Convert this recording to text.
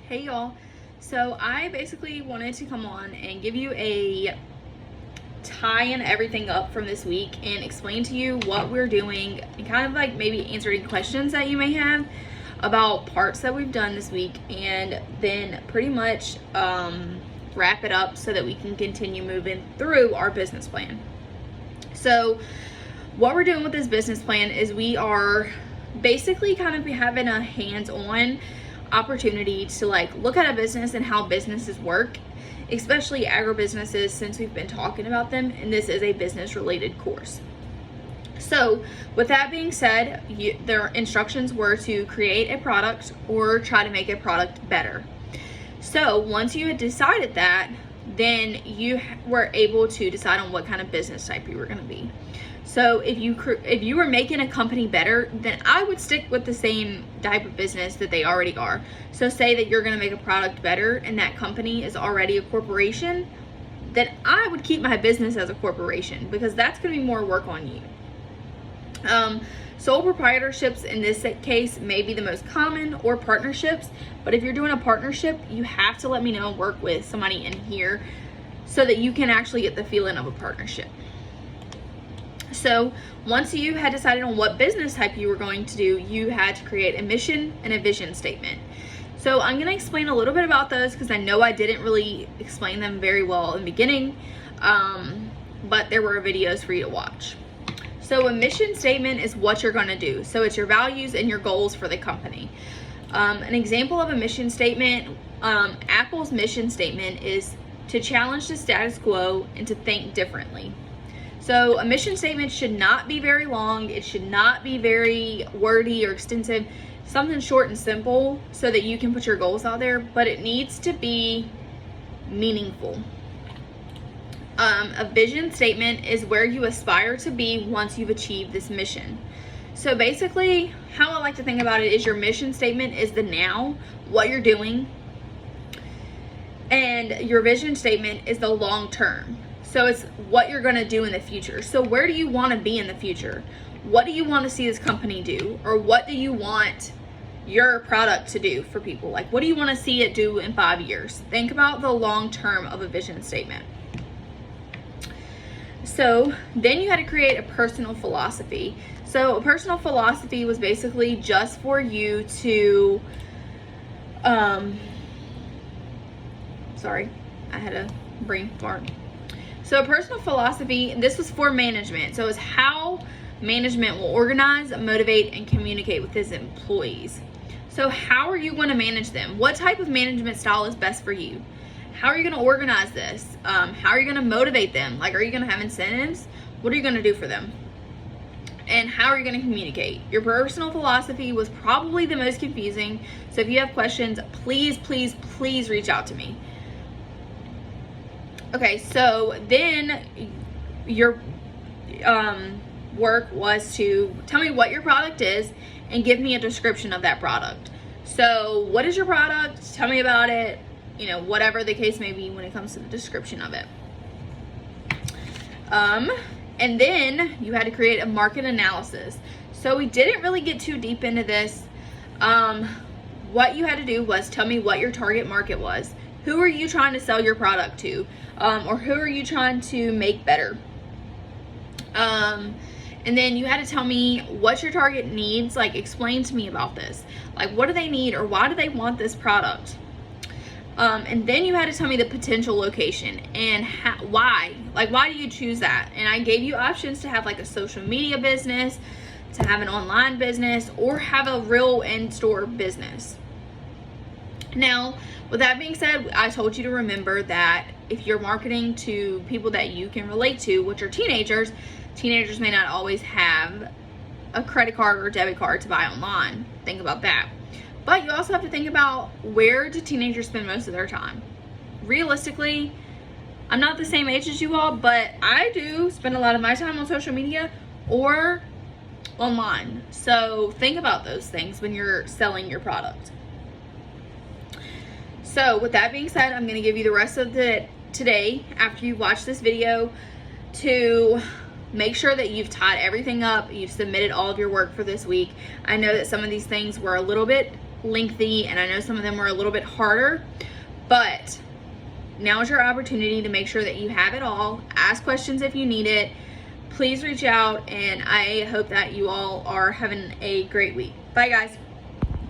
Hey y'all. So I basically wanted to come on and give you a tying everything up from this week and explain to you what we're doing and kind of like maybe answer any questions that you may have about parts that we've done this week, and then pretty much wrap it up so that we can continue moving through our business plan. So what we're doing with this business plan is we are basically kind of having a hands-on opportunity to like look at a business and how businesses work, especially agribusinesses, since we've been talking about them, and this is a business related course. So with that being said, their instructions were to create a product or try to make a product better. So once you had decided that, then you were able to decide on what kind of business type you were going to be. So if you were making a company better, then I would stick with the same type of business that they already are. So say that you're going to make a product better and that company is already a corporation, then I would keep my business as a corporation because that's going to be more work on you. Sole proprietorships in this case may be the most common, or partnerships, but if you're doing a partnership, you have to let me know and work with somebody in here so that you can actually get the feeling of a partnership. So once you had decided on what business type you were going to do, you had to create a mission and a vision statement. So I'm going to explain a little bit about those because I know I didn't really explain them very well in the beginning, but there were videos for you to watch. So a mission statement is what you're going to do. So it's your values and your goals for the company. An example of a mission statement, Apple's mission statement is to challenge the status quo and to think differently. So a mission statement should not be very long. It should not be very wordy or extensive. Something short and simple so that you can put your goals out there, but it needs to be meaningful. A vision statement is where you aspire to be once you've achieved this mission. So basically, how I like to think about it is your mission statement is the now, what you're doing, and your vision statement is the long term. So it's what you're going to do in the future. So where do you want to be in the future? What do you want to see this company do? Or what do you want your product to do for people? Like, what do you want to see it do in 5 years? Think about the long term of a vision statement. So then you had to create a personal philosophy. So a personal philosophy was basically just for you to, sorry, I had a brain fart. So a personal philosophy, this was for management. So it's how management will organize, motivate, and communicate with his employees. So how are you going to manage them? What type of management style is best for you? How are you going to organize this? How are you going to motivate them? Like, are you going to have incentives? What are you going to do for them? And how are you going to communicate? Your personal philosophy was probably the most confusing. So if you have questions, please, please, please reach out to me. Okay, so then your work was to tell me what your product is and give me a description of that product. So what is your product? Tell me about it. You know, whatever the case may be when it comes to the description of it. And then you had to create a market analysis. So we didn't really get too deep into this. What you had to do was tell me what your target market was. Who are you trying to sell your product to? Or who are you trying to make better? And then you had to tell me what your target needs. Like, explain to me about this. Like, what do they need, or why do they want this product? And then you had to tell me the potential location and why. Like, why do you choose that? And I gave you options to have like a social media business, to have an online business, or have a real in-store business. Now, with that being said, I told you to remember that if you're marketing to people that you can relate to, which are teenagers may not always have a credit card or debit card to buy online. Think about that. But you also have to think about, where do teenagers spend most of their time? Realistically, I'm not the same age as you all, but I do spend a lot of my time on social media or online. So think about those things when you're selling your product. So with that being said, I'm going to give you the rest of today after you watch this video to make sure that you've tied everything up, you've submitted all of your work for this week. I know that some of these things were a little bit lengthy, and I know some of them were a little bit harder, but now is your opportunity to make sure that you have it all. Ask questions if you need it. Please reach out, and I hope that you all are having a great week. Bye, guys.